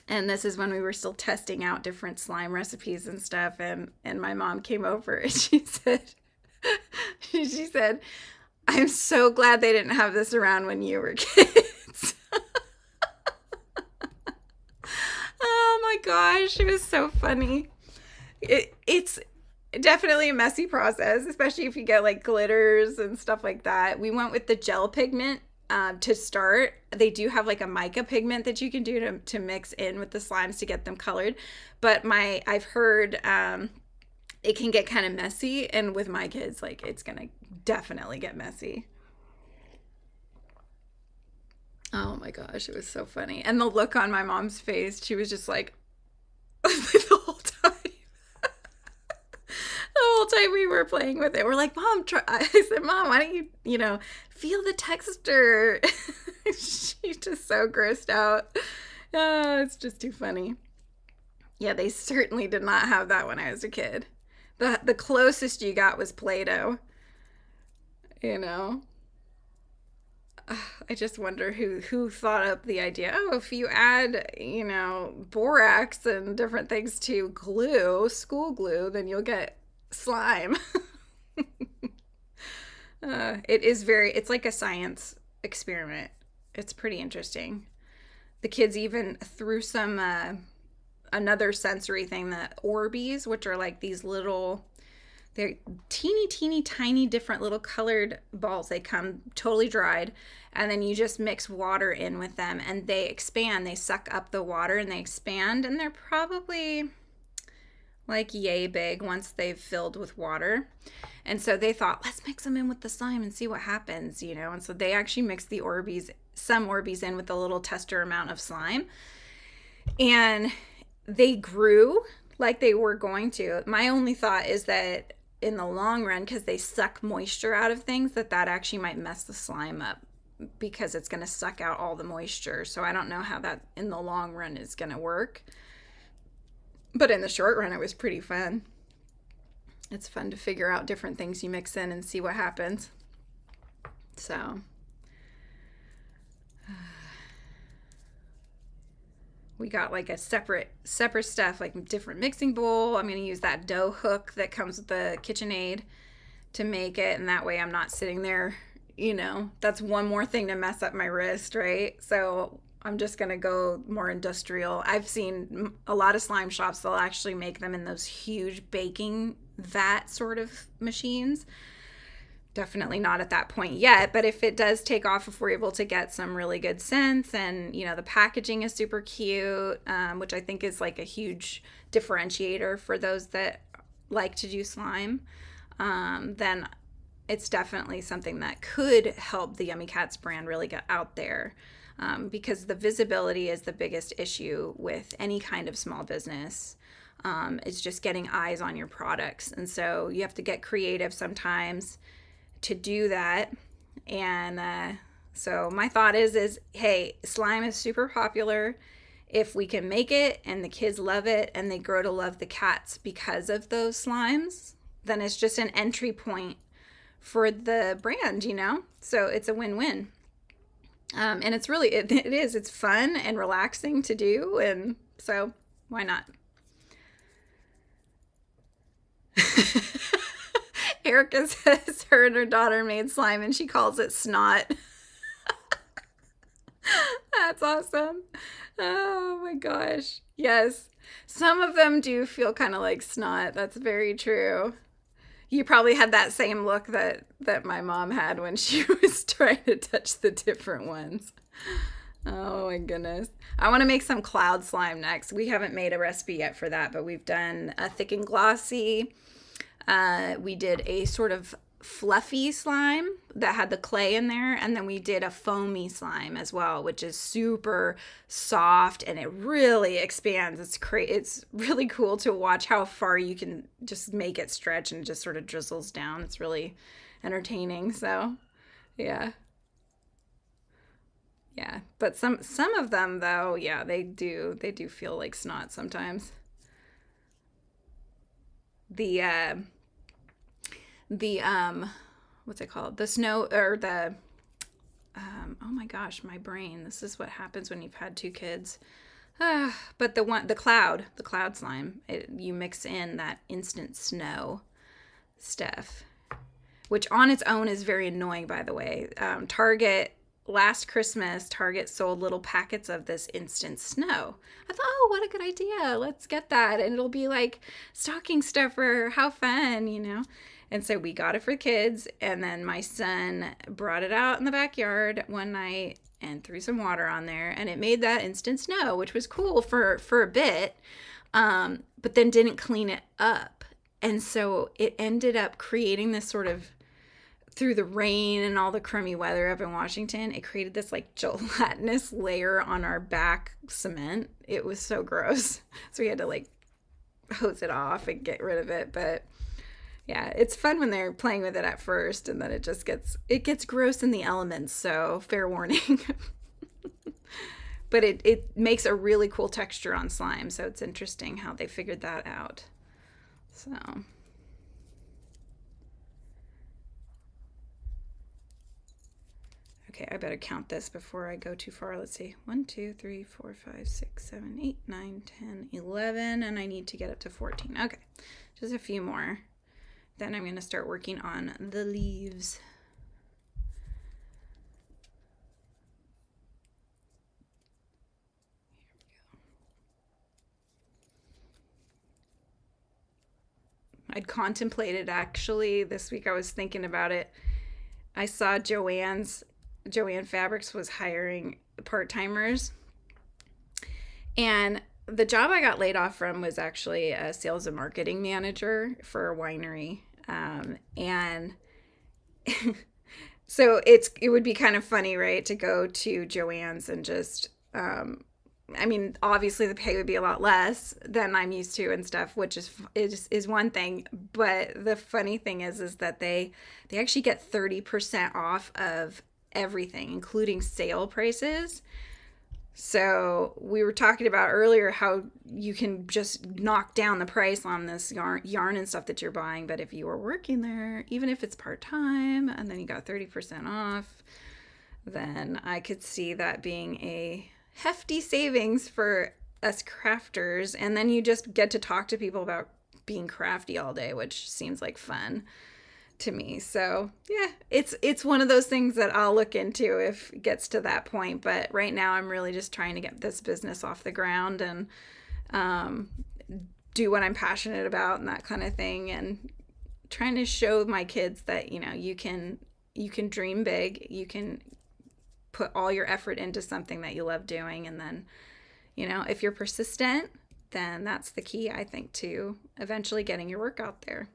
and this is when we were still testing out different slime recipes and stuff, and my mom came over and she said, I'm so glad they didn't have this around when you were kids. Oh my gosh, it was so funny. It's definitely a messy process, especially if you get like glitters and stuff like that. We went with the gel pigment to start. They do have like a mica pigment that you can do to mix in with the slimes to get them colored. But I've heard it can get kind of messy, and with my kids, like, it's gonna definitely get messy. Oh my gosh, it was so funny. And the look on my mom's face, she was just like, the whole time. The whole time we were playing with it, we're like, Mom, try. I said, Mom, why don't you, feel the texture? She's just so grossed out. Oh, it's just too funny. Yeah, they certainly did not have that when I was a kid. The closest you got was Play-Doh. I just wonder who thought up the idea. Oh, if you add, borax and different things to glue, school glue, then you'll get slime. It's like a science experiment. It's pretty interesting. The kids even threw some another sensory thing, the Orbeez, which are like these little, they're teeny tiny different little colored balls. They come totally dried, and then you just mix water in with them and they expand. They suck up the water and they expand, and they're probably like yay big once they've filled with water. And so they thought, let's mix them in with the slime and see what happens, and so they actually mixed some Orbeez in with a little tester amount of slime, and they grew like they were going to. My only thought is that in the long run, because they suck moisture out of things, that actually might mess the slime up, because it's going to suck out all the moisture. So I don't know how that in the long run is going to work. But in the short run, it was pretty fun. It's fun to figure out different things you mix in and see what happens. So we got like a separate stuff, like different mixing bowl. I'm going to use that dough hook that comes with the KitchenAid to make it. And that way I'm not sitting there, that's one more thing to mess up my wrist, right? So I'm just going to go more industrial. I've seen a lot of slime shops, they'll actually make them in those huge baking vat sort of machines. Definitely not at that point yet, but if it does take off, if we're able to get some really good scents, and the packaging is super cute, which I think is like a huge differentiator for those that like to do slime, then it's definitely something that could help the Yummy Cats brand really get out there. because the visibility is the biggest issue with any kind of small business. It's just getting eyes on your products. And so you have to get creative sometimes to do that. And so my thought is, hey, slime is super popular. If we can make it and the kids love it and they grow to love the cats because of those slimes, then it's just an entry point for the brand, you know? So it's a win-win. And it's really, it's fun and relaxing to do. And so why not? Erica says her and her daughter made slime and she calls it snot. That's awesome. Oh my gosh. Yes. Some of them do feel kind of like snot. That's very true. You probably had that same look that my mom had when she was trying to touch the different ones. Oh my goodness. I want to make some cloud slime next. We haven't made a recipe yet for that, but we've done a thick and glossy. We did a sort of fluffy slime that had the clay in there, and then we did a foamy slime as well, which is super soft and it really expands. It's really cool to watch how far you can just make it stretch and it just sort of drizzles down. It's really entertaining. So yeah, but some of them though, yeah, they do feel like snot sometimes. The what's it called? The snow, or the oh my gosh, my brain. This is what happens when you've had two kids. But the cloud slime, you mix in that instant snow stuff, which on its own is very annoying, by the way. Last Christmas, Target sold little packets of this instant snow. I thought, oh, what a good idea. Let's get that. And it'll be like stocking stuffer. How fun, you know? And so we got it for kids. And then my son brought it out in the backyard one night and threw some water on there. And it made that instant snow, which was cool for a bit, but then didn't clean it up. And so it ended up creating this sort of, through the rain and all the crummy weather up in Washington, it created this like gelatinous layer on our back cement. It was so gross. So we had to like hose it off and get rid of it. But yeah, it's fun when they're playing with it at first, and then it gets gross in the elements. So fair warning. But it makes a really cool texture on slime. So it's interesting how they figured that out. So okay, I better count this before I go too far. Let's see. 1, 2, 3, 4, 5, 6, 7, 8, 9, 10, 11, and I need to get up to 14. Okay, just a few more. Then I'm going to start working on the leaves. I'd contemplated, actually, this week I was thinking about it. I saw Joanne Fabrics was hiring part-timers, and the job I got laid off from was actually a sales and marketing manager for a winery. And so it would be kind of funny, right, to go to Joanne's and just, I mean, obviously the pay would be a lot less than I'm used to and stuff, which is one thing. But the funny thing is that they actually get 30% off of everything, including sale prices. So we were talking about earlier how you can just knock down the price on this yarn and stuff that you're buying. But if you were working there, even if it's part-time, and then you got 30% off, then I could see that being a hefty savings for us crafters. And then you just get to talk to people about being crafty all day, which seems like fun to me. So yeah, it's one of those things that I'll look into if it gets to that point. But right now I'm really just trying to get this business off the ground and do what I'm passionate about and that kind of thing, and trying to show my kids that, you know, you can dream big, you can put all your effort into something that you love doing, and then, you know, if you're persistent, then that's the key, I think, to eventually getting your work out there.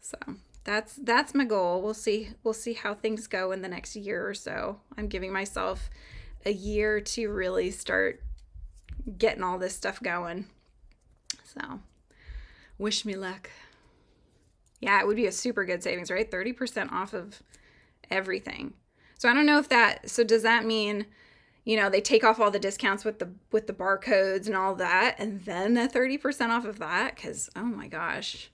So that's my goal. We'll see how things go in the next year or so. I'm giving myself a year to really start getting all this stuff going. So wish me luck. Yeah, it would be a super good savings, right? 30% off of everything. So I don't know if that, so does that mean, you know, they take off all the discounts with the barcodes and all that, and then a 30% off of that? Because, oh my gosh,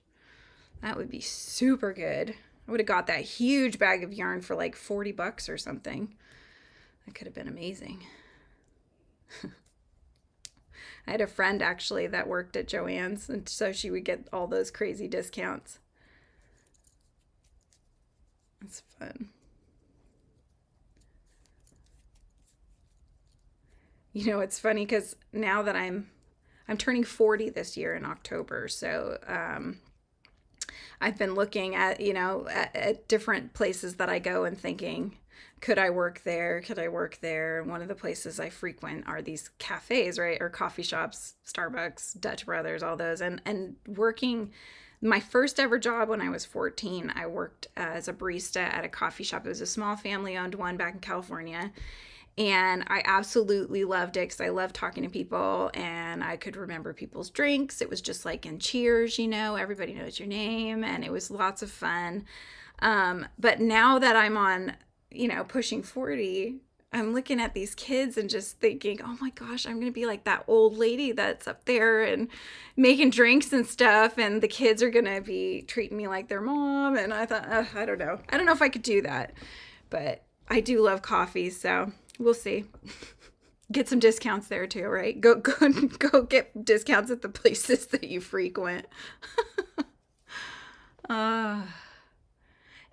that would be super good. I would have got that huge bag of yarn for like $40 or something. That could have been amazing. I had a friend actually that worked at Joann's, and so she would get all those crazy discounts. That's fun. You know, it's funny because now that I'm turning 40 this year in October, so I've been looking at, you know, at different places that I go and thinking, could I work there? Could I work there? One of the places I frequent are these cafes, right? Or coffee shops, Starbucks, Dutch Brothers, all those. And working, my first ever job when I was 14, I worked as a barista at a coffee shop. It was a small family-owned one back in California. And I absolutely loved it because I loved talking to people and I could remember people's drinks. It was just like in Cheers, you know, everybody knows your name, and it was lots of fun. But now that I'm on, you know, pushing 40, I'm looking at these kids and just thinking, oh my gosh, I'm going to be like that old lady that's up there and making drinks and stuff. And the kids are going to be treating me like their mom. And I thought, I don't know. I don't know if I could do that, but I do love coffee. So we'll see. Get some discounts there too, right? Go get discounts at the places that you frequent.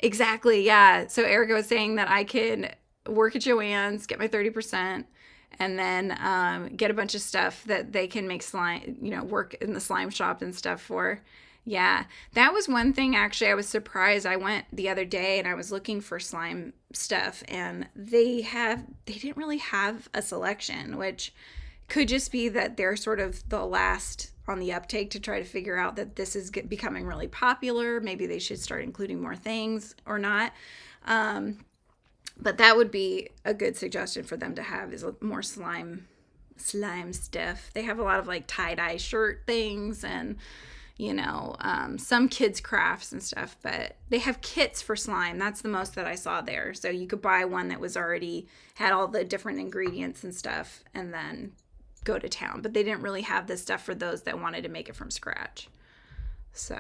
Exactly, yeah. So Erica was saying that I can work at Joann's, get my 30%, and then get a bunch of stuff that they can make slime, you know, work in the slime shop and stuff for. Yeah, that was one thing actually I was surprised. I went the other day and I was looking for slime stuff, and they didn't really have a selection, which could just be that they're sort of the last on the uptake to try to figure out that this is becoming really popular. Maybe they should start including more things or not. But that would be a good suggestion for them to have, is more slime stuff. They have a lot of like tie-dye shirt things and, you know, some kids crafts and stuff, but they have kits for slime. That's the most that I saw there. So you could buy one that was already had all the different ingredients and stuff and then go to town. But they didn't really have this stuff for those that wanted to make it from scratch. So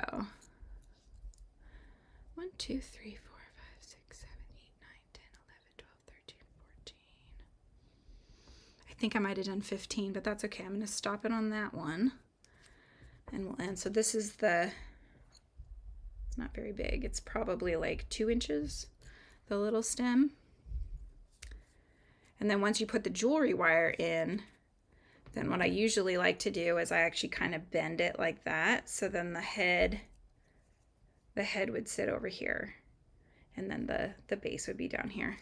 1, 2, 3, 4, 5, 6, 7, 8, 9, 10, 11, 12, 13, 14. I think I might have done 15, but that's okay. I'm going to stop it on that one. And we'll end. So this is it's not very big. It's probably like 2 inches, the little stem. And then once you put the jewelry wire in, then what I usually like to do is I actually kind of bend it like that. So then the head would sit over here, and then the base would be down here.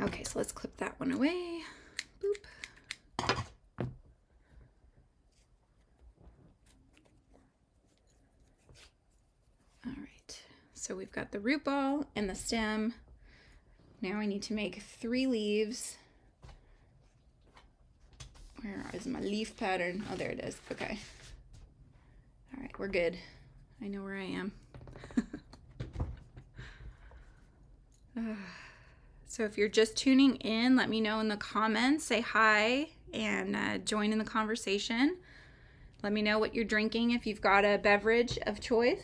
Okay, so let's clip that one away. Boop. All right, so we've got the root ball and the stem. Now I need to make 3 leaves. Where is my leaf pattern? Oh, there it is. Okay. All right, we're good. I know where I am. So if you're just tuning in, let me know in the comments. Say hi and join in the conversation. Let me know what you're drinking if you've got a beverage of choice.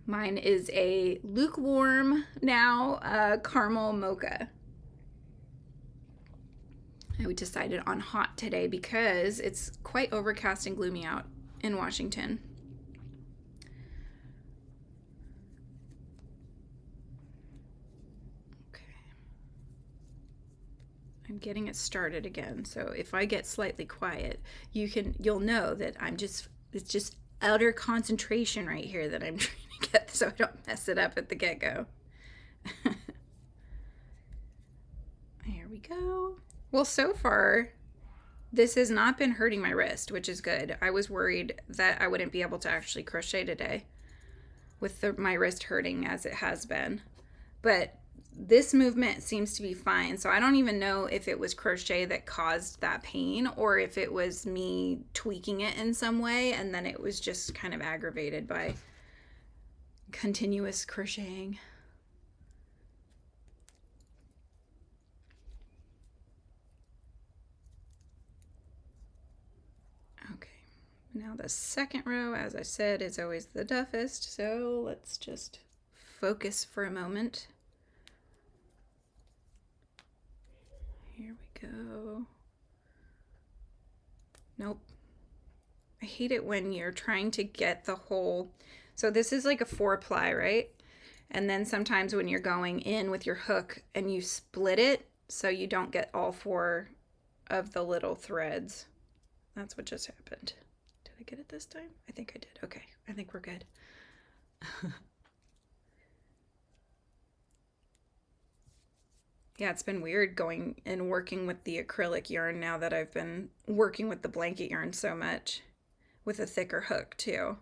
Mine is a lukewarm now caramel mocha. I decided on hot today because it's quite overcast and gloomy out in Washington. Okay. I'm getting it started again. So if I get slightly quiet, you'll know that it's just utter concentration right here that I'm trying to get so I don't mess it up at the get-go. Here we go. Well, so far, this has not been hurting my wrist, which is good. I was worried that I wouldn't be able to actually crochet today with my wrist hurting as it has been. but this movement seems to be fine. So I don't even know if it was crochet that caused that pain or if it was me tweaking it in some way and then it was just kind of aggravated by continuous crocheting. Okay, now the second row, as I said, is always the toughest, so let's just focus for a moment. Here we go. Nope. I hate it when you're trying to get the whole, so this is like a 4-ply, right? And then sometimes when you're going in with your hook and you split it so you don't get all 4 of the little threads. That's what just happened. Did I get it this time? I think I did. Okay, I think we're good. Yeah, it's been weird going and working with the acrylic yarn now that I've been working with the blanket yarn so much with a thicker hook too.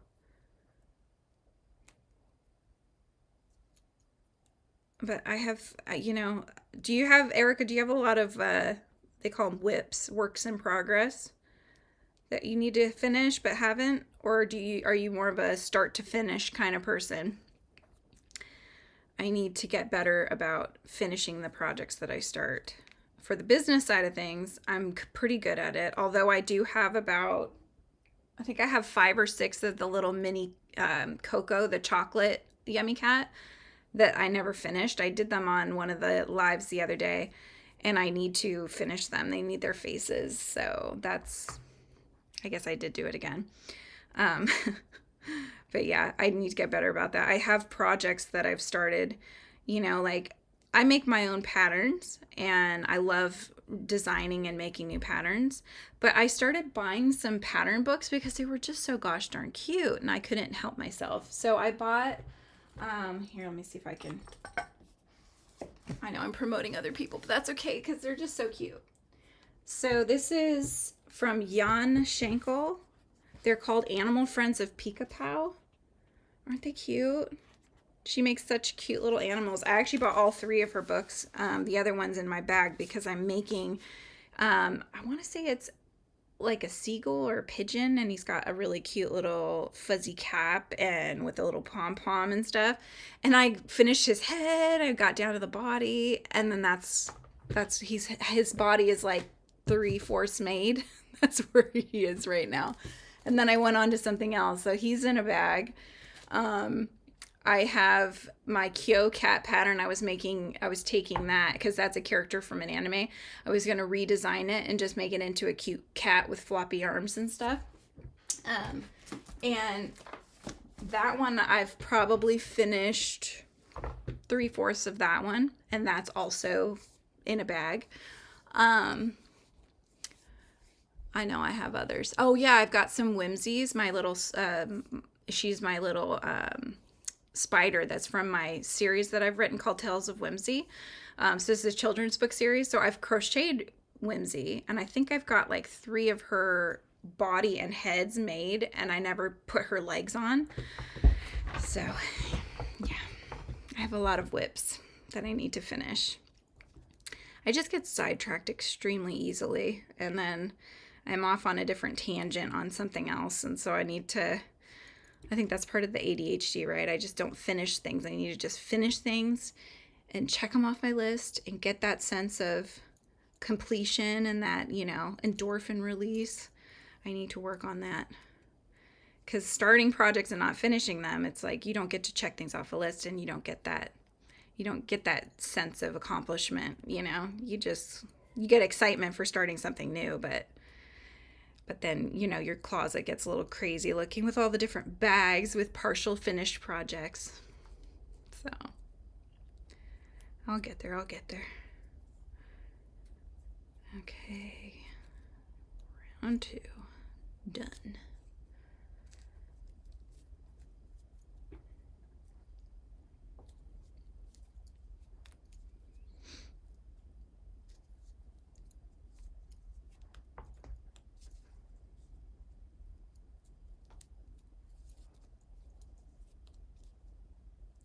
But I have, you know, do you have, Erica, do you have a lot of, they call them whips, works in progress that you need to finish but haven't? Or are you more of a start to finish kind of person? I need to get better about finishing the projects that I start. For the business side of things, I'm pretty good at it. Although I do have about, I think I have 5 or 6 of the little mini Coco, the chocolate Yummy Cat, that I never finished. I did them on one of the lives the other day, and I need to finish them. They need their faces, so that's, I guess I did do it again. But yeah, I need to get better about that. I have projects that I've started, you know, like I make my own patterns and I love designing and making new patterns. But I started buying some pattern books because they were just so gosh darn cute and I couldn't help myself. So I bought, here, let me see if I can, I know I'm promoting other people, but that's okay because they're just so cute. So this is from Jan Schenkel. They're called Animal Friends of Pika-Pow. Aren't they cute? She makes such cute little animals. I actually bought all 3 of her books. The other one's in my bag because I'm making, I want to say it's like a seagull or a pigeon, and he's got a really cute little fuzzy cap and with a little pom-pom and stuff. And I finished his head, I got down to the body, and then his body is like 3/4 made. That's where he is right now. And then I went on to something else. So he's in a bag. I have my Kyo cat pattern I was taking that because that's a character from an anime. I was going to redesign it and just make it into a cute cat with floppy arms and stuff. And that one I've probably finished 3/4 of that one. And that's also in a bag. I know I have others. Oh yeah, I've got some Whimsies. My little, she's my little spider that's from my series that I've written called Tales of Whimsy. So this is a children's book series. So I've crocheted Whimsy, and I think I've got like 3 of her body and heads made, and I never put her legs on. So yeah, I have a lot of whips that I need to finish. I just get sidetracked extremely easily, and then I'm off on a different tangent on something else, and so I think that's part of the ADHD, right? I just don't finish things. I need to just finish things and check them off my list and get that sense of completion and that, you know, endorphin release. I need to work on that. Because starting projects and not finishing them, it's like you don't get to check things off a list and you don't get that sense of accomplishment, you know? You get excitement for starting something new, but then, you know, your closet gets a little crazy looking with all the different bags with partial finished projects. So, I'll get there. Okay. Round 2. Done.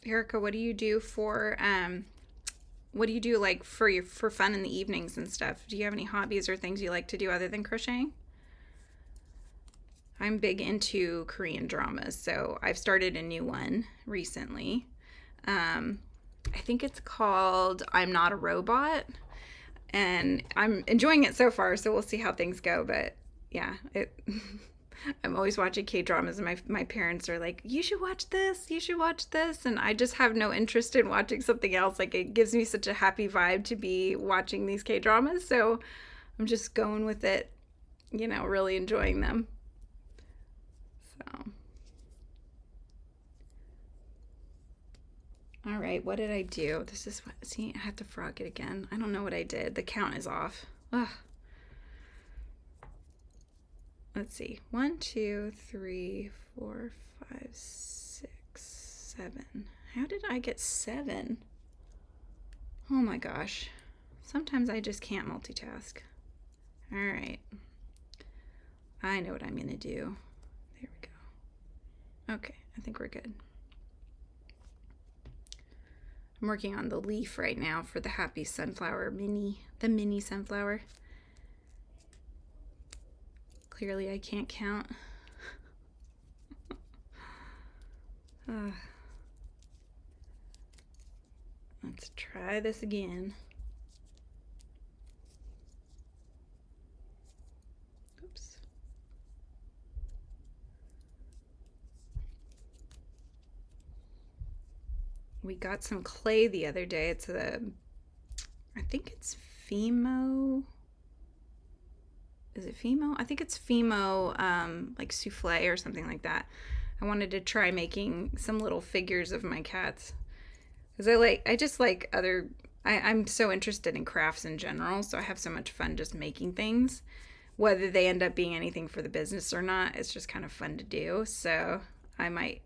Erica, what do you do for like for fun in the evenings and stuff? Do you have any hobbies or things you like to do other than crocheting? I'm big into Korean dramas, so I've started a new one recently. I think it's called I'm Not a Robot, and I'm enjoying it so far, so we'll see how things go. But yeah, I'm always watching K-dramas, and my parents are like, you should watch this, you should watch this, and I just have no interest in watching something else. Like, it gives me such a happy vibe to be watching these K-dramas, so I'm just going with it, really enjoying them. So, all right, what did I do? This is what, see, I have to frog it again. I don't know what I did. The count is off. Ugh. Let's see. 1, 2, 3, 4, 5, 6, 7. How did I get 7? Oh my gosh. Sometimes I just can't multitask. All right. I know what I'm going to do. There we go. Okay, I think we're good. I'm working on the leaf right now for the Happy Sunflower the mini sunflower. Clearly I can't count. Let's try this again. Oops. We got some clay the other day. It's I think it's Fimo. Is it Fimo? I think it's Fimo, like souffle or something like that. I wanted to try making some little figures of my cats. Because I'm so interested in crafts in general, so I have so much fun just making things. Whether they end up being anything for the business or not, it's just kind of fun to do. So I might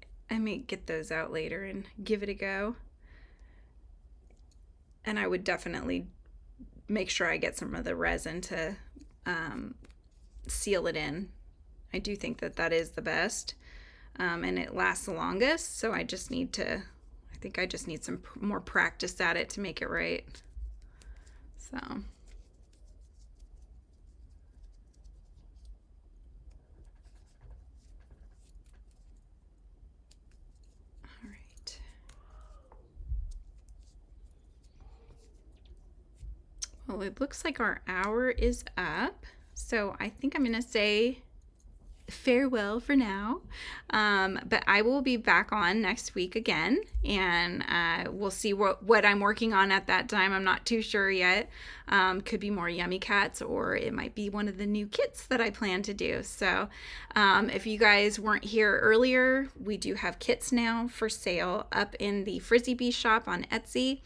get those out later and give it a go. And I would definitely make sure I get some of the resin to seal it in. I do think that is the best, and it lasts the longest, so I just need some more practice at it to make it right. So all right. Well, it looks like our hour is up. So I think I'm going to say farewell for now. But I will be back on next week again, and we'll see what I'm working on at that time. I'm not too sure yet. Could be more Yummy Cats, or it might be one of the new kits that I plan to do. So if you guys weren't here earlier, we do have kits now for sale up in the Frizzy Bee shop on Etsy.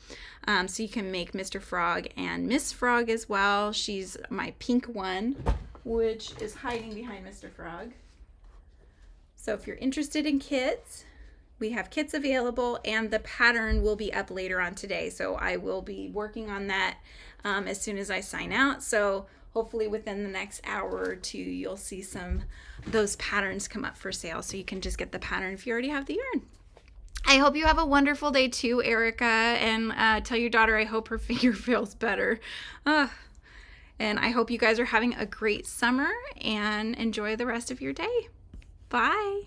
So you can make Mr. Frog and Miss Frog as well. She's my pink one, which is hiding behind Mr. Frog. So if you're interested in kits, we have kits available, and the pattern will be up later on today. So I will be working on that as soon as I sign out. So hopefully within the next hour or two, you'll see some of those patterns come up for sale. So you can just get the pattern if you already have the yarn. I hope you have a wonderful day too, Erica, and tell your daughter I hope her finger feels better. And I hope you guys are having a great summer and enjoy the rest of your day. Bye.